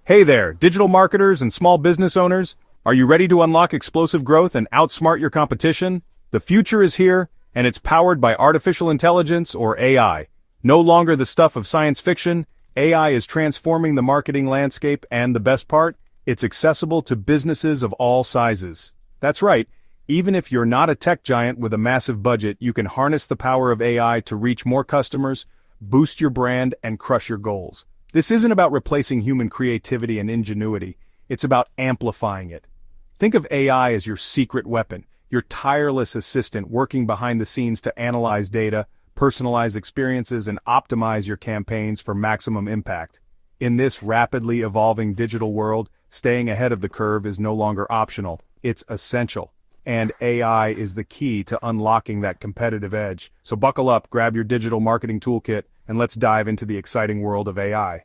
Hey there, digital marketers and small business owners. Are you ready to unlock explosive growth and outsmart your competition? The future is here, and it's powered by artificial intelligence or AI. No longer the stuff of science fiction, AI is transforming the marketing landscape, and the best part, it's accessible to businesses of all sizes. That's right, even if you're not a tech giant with a massive budget, you can harness the power of AI to reach more customers, boost your brand, and crush your goals. This isn't about replacing human creativity and ingenuity, it's about amplifying it. Think of AI as your secret weapon, your tireless assistant working behind the scenes to analyze data, personalize experiences, and optimize your campaigns for maximum impact. In this rapidly evolving digital world, staying ahead of the curve is no longer optional, it's essential. And AI is the key to unlocking that competitive edge. So buckle up, grab your digital marketing toolkit, and let's dive into the exciting world of AI.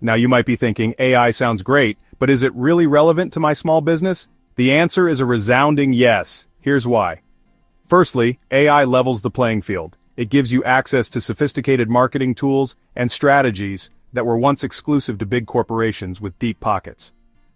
Now you might be thinking, AI sounds great, but is it really relevant to my small business? The answer is a resounding yes. Here's why. Firstly, AI levels the playing field. It gives you access to sophisticated marketing tools and strategies that were once exclusive to big corporations with deep pockets.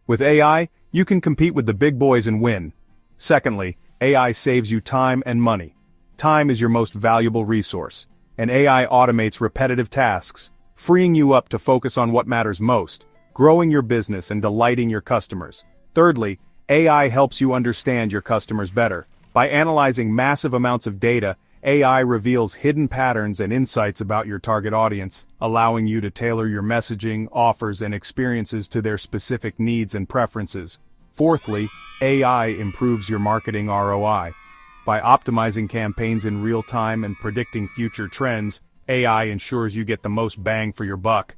With AI, you can compete with the big boys and win. Secondly, AI saves you time and money. Time is your most valuable resource, and AI automates repetitive tasks, freeing you up to focus on what matters most, growing your business and delighting your customers. Thirdly, AI helps you understand your customers better. By analyzing massive amounts of data, AI reveals hidden patterns and insights about your target audience, allowing you to tailor your messaging, offers, and experiences to their specific needs and preferences. Fourthly, AI improves your marketing ROI. By optimizing campaigns in real time and predicting future trends, AI ensures you get the most bang for your buck,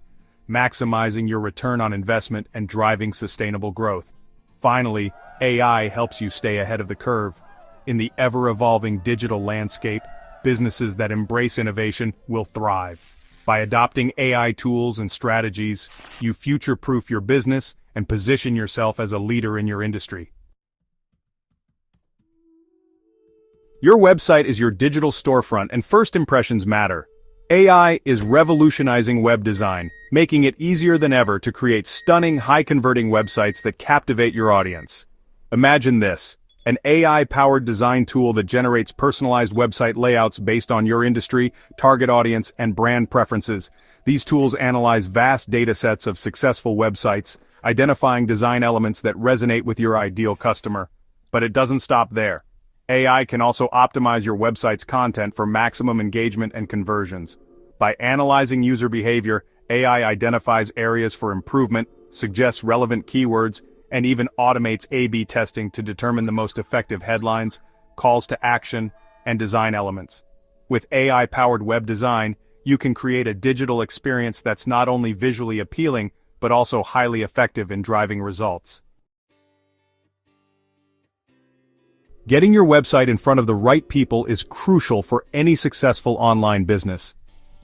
maximizing your return on investment and driving sustainable growth. Finally, AI helps you stay ahead of the curve. In the ever-evolving digital landscape, businesses that embrace innovation will thrive. By adopting AI tools and strategies, you future-proof your business and position yourself as a leader in your industry. Your website is your digital storefront, and first impressions matter. AI is revolutionizing web design, making it easier than ever to create stunning, high-converting websites that captivate your audience. Imagine this: an AI-powered design tool that generates personalized website layouts based on your industry, target audience, and brand preferences. These tools analyze vast datasets of successful websites, identifying design elements that resonate with your ideal customer. But it doesn't stop there. AI can also optimize your website's content for maximum engagement and conversions. By analyzing user behavior, AI identifies areas for improvement, suggests relevant keywords, and even automates A/B testing to determine the most effective headlines, calls to action, and design elements. With AI-powered web design, you can create a digital experience that's not only visually appealing, but also highly effective in driving results. Getting your website in front of the right people is crucial for any successful online business.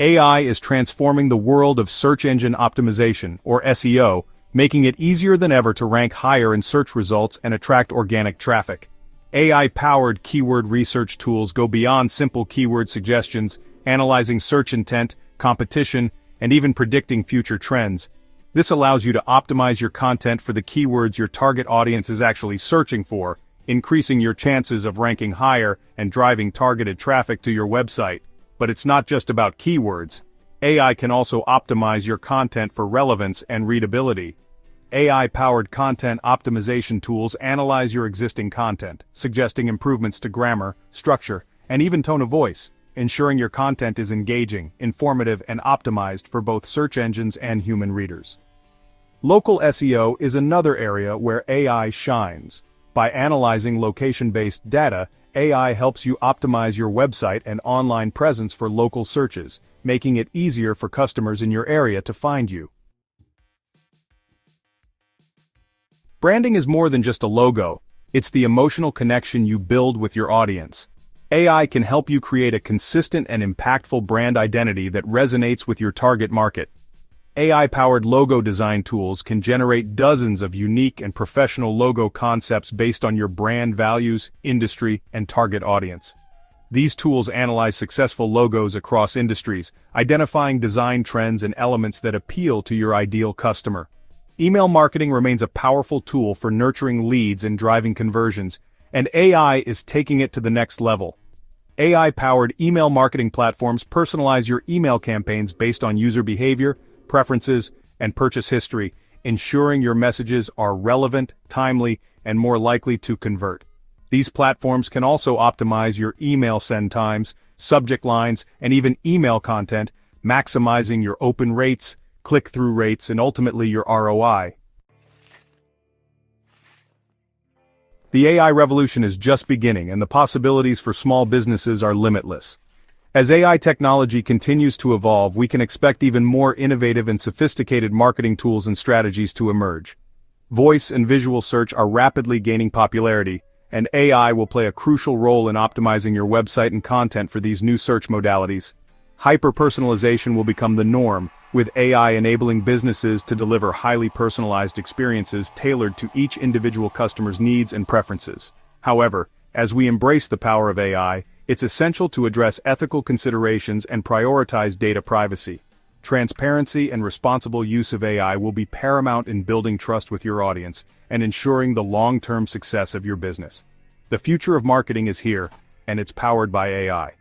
AI is transforming the world of search engine optimization, or SEO, making it easier than ever to rank higher in search results and attract organic traffic. AI-powered keyword research tools go beyond simple keyword suggestions, analyzing search intent, competition, and even predicting future trends. This allows you to optimize your content for the keywords your target audience is actually searching for, increasing your chances of ranking higher and driving targeted traffic to your website. But it's not just about keywords. AI can also optimize your content for relevance and readability. AI-powered content optimization tools analyze your existing content, suggesting improvements to grammar, structure, and even tone of voice, ensuring your content is engaging, informative, and optimized for both search engines and human readers. Local SEO is another area where AI shines. By analyzing location-based data, AI helps you optimize your website and online presence for local searches, making it easier for customers in your area to find you. Branding is more than just a logo. It's the emotional connection you build with your audience. AI can help you create a consistent and impactful brand identity that resonates with your target market. AI-powered logo design tools can generate dozens of unique and professional logo concepts based on your brand values, industry, and target audience. These tools analyze successful logos across industries, identifying design trends and elements that appeal to your ideal customer. Email marketing remains a powerful tool for nurturing leads and driving conversions, and AI is taking it to the next level. AI-powered email marketing platforms personalize your email campaigns based on user behavior, preferences, and purchase history, ensuring your messages are relevant, timely, and more likely to convert. These platforms can also optimize your email send times, subject lines, and even email content, maximizing your open rates, click-through rates, and ultimately your ROI. The AI revolution is just beginning, and the possibilities for small businesses are limitless. As AI technology continues to evolve, we can expect even more innovative and sophisticated marketing tools and strategies to emerge. Voice and visual search are rapidly gaining popularity, and AI will play a crucial role in optimizing your website and content for these new search modalities. Hyper-personalization will become the norm, with AI enabling businesses to deliver highly personalized experiences tailored to each individual customer's needs and preferences. However, as we embrace the power of AI, it's essential to address ethical considerations and prioritize data privacy. Transparency and responsible use of AI will be paramount in building trust with your audience and ensuring the long-term success of your business. The future of marketing is here, and it's powered by AI.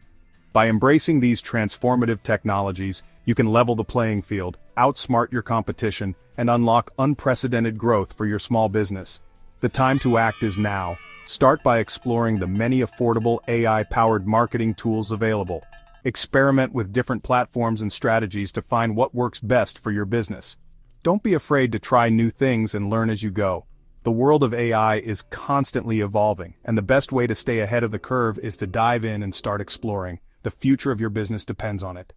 By embracing these transformative technologies, you can level the playing field, outsmart your competition, and unlock unprecedented growth for your small business. The time to act is now. Start by exploring the many affordable AI-powered marketing tools available. Experiment with different platforms and strategies to find what works best for your business. Don't be afraid to try new things and learn as you go. The world of AI is constantly evolving, and the best way to stay ahead of the curve is to dive in and start exploring. The future of your business depends on it.